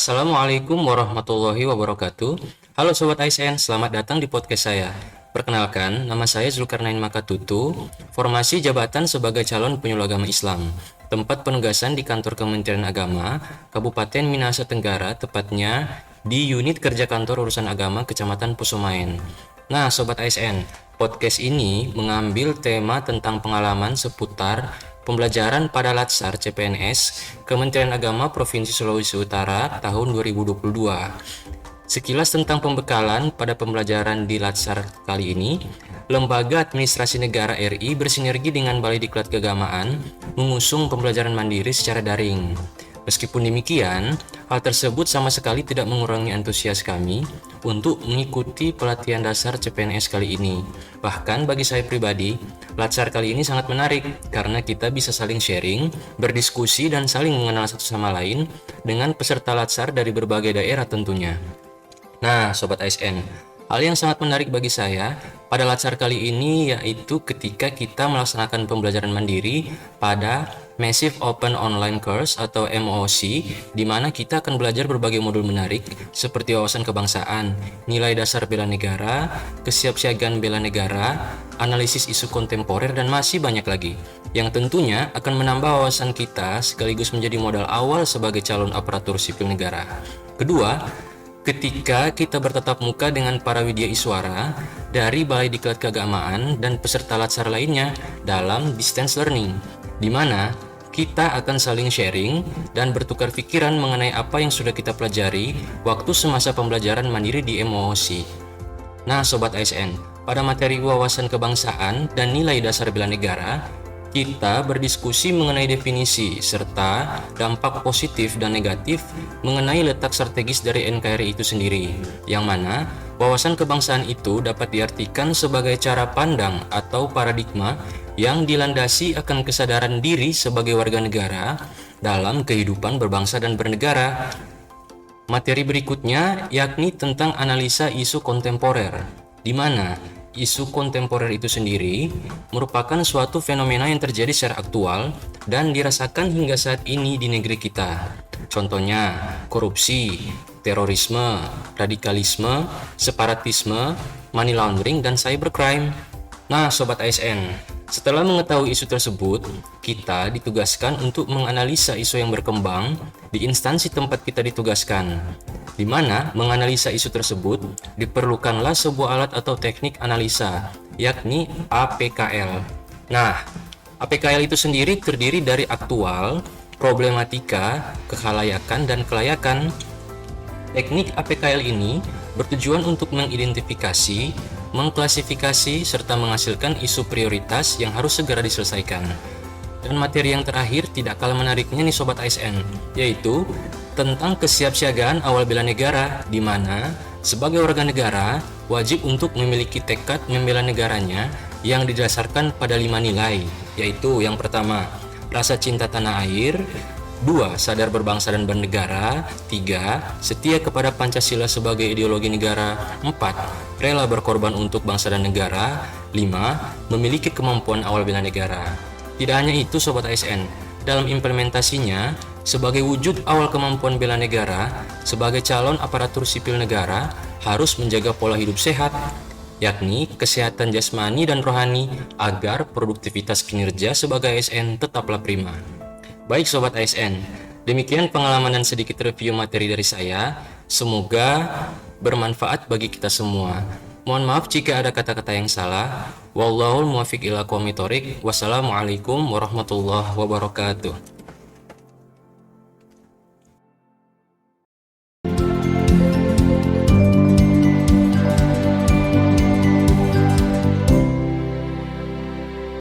Assalamualaikum warahmatullahi wabarakatuh. Halo Sobat ASN, selamat datang di podcast saya. Perkenalkan, nama saya Zulkarnain Makatutu, formasi jabatan sebagai calon penyuluh agama Islam. Tempat penugasan di kantor Kementerian Agama, Kabupaten Minahasa Tenggara, tepatnya di unit kerja kantor urusan agama Kecamatan Pusumaen. Nah, Sobat ASN, podcast ini mengambil tema tentang pengalaman seputar pembelajaran pada Latsar CPNS Kementerian Agama Provinsi Sulawesi Utara tahun 2022. Sekilas tentang pembekalan pada pembelajaran di Latsar kali ini, Lembaga Administrasi Negara RI bersinergi dengan Balai Diklat Keagamaan mengusung pembelajaran mandiri secara daring. Meskipun demikian, hal tersebut sama sekali tidak mengurangi antusias kami untuk mengikuti pelatihan dasar CPNS kali ini. Bahkan bagi saya pribadi, Latsar kali ini sangat menarik karena kita bisa saling sharing, berdiskusi, dan saling mengenal satu sama lain dengan peserta Latsar dari berbagai daerah tentunya. Nah, Sobat ASN, hal yang sangat menarik bagi saya pada Latsar kali ini yaitu ketika kita melaksanakan pembelajaran mandiri pada Massive Open Online Course atau MOOC, di mana kita akan belajar berbagai modul menarik seperti wawasan kebangsaan, nilai dasar bela negara, kesiapsiagaan bela negara, analisis isu kontemporer, dan masih banyak lagi, yang tentunya akan menambah wawasan kita sekaligus menjadi modal awal sebagai calon aparatur sipil negara. Kedua, ketika kita bertatap muka dengan para widya iswara dari Balai Diklat Keagamaan dan peserta Latsar lainnya dalam distance learning, di mana kita akan saling sharing dan bertukar pikiran mengenai apa yang sudah kita pelajari waktu semasa pembelajaran mandiri di MOOC. Nah, Sobat ASN, pada materi wawasan kebangsaan dan nilai dasar bela negara, kita berdiskusi mengenai definisi serta dampak positif dan negatif mengenai letak strategis dari NKRI itu sendiri, yang mana wawasan kebangsaan itu dapat diartikan sebagai cara pandang atau paradigma yang dilandasi akan kesadaran diri sebagai warga negara dalam kehidupan berbangsa dan bernegara. Materi berikutnya yakni tentang analisa isu kontemporer, di mana isu kontemporer itu sendiri merupakan suatu fenomena yang terjadi secara aktual dan dirasakan hingga saat ini di negeri kita. Contohnya, korupsi, terorisme, radikalisme, separatisme, money laundering, dan cybercrime. Nah, Sobat ASN, setelah mengetahui isu tersebut, kita ditugaskan untuk menganalisa isu yang berkembang di instansi tempat kita ditugaskan, di mana menganalisa isu tersebut diperlukanlah sebuah alat atau teknik analisa, yakni APKL. Nah, APKL itu sendiri terdiri dari aktual, problematika, kekhalayakan, dan kelayakan. Teknik APKL ini bertujuan untuk mengidentifikasi, mengklasifikasi, serta menghasilkan isu prioritas yang harus segera diselesaikan. Dan materi yang terakhir tidak kalah menariknya nih Sobat ASN, yaitu tentang kesiapsiagaan awal bela negara, di mana sebagai warga negara wajib untuk memiliki tekad membela negaranya yang didasarkan pada 5 nilai, yaitu yang pertama, rasa cinta tanah air, 2. Sadar berbangsa dan bernegara, 3. Setia kepada Pancasila sebagai ideologi negara, 4. Rela berkorban untuk bangsa dan negara, 5. Memiliki kemampuan awal bela negara. Tidak hanya itu Sobat ASN, dalam implementasinya, sebagai wujud awal kemampuan bela negara, sebagai calon aparatur sipil negara harus menjaga pola hidup sehat, yakni kesehatan jasmani dan rohani agar produktivitas kinerja sebagai ASN tetaplah prima. Baik Sobat ASN, demikian pengalaman dan sedikit review materi dari saya. Semoga bermanfaat bagi kita semua. Mohon maaf jika ada kata-kata yang salah. Wallahul muwaffiq ila aqwamit thoriq. Wassalamualaikum warahmatullahi wabarakatuh.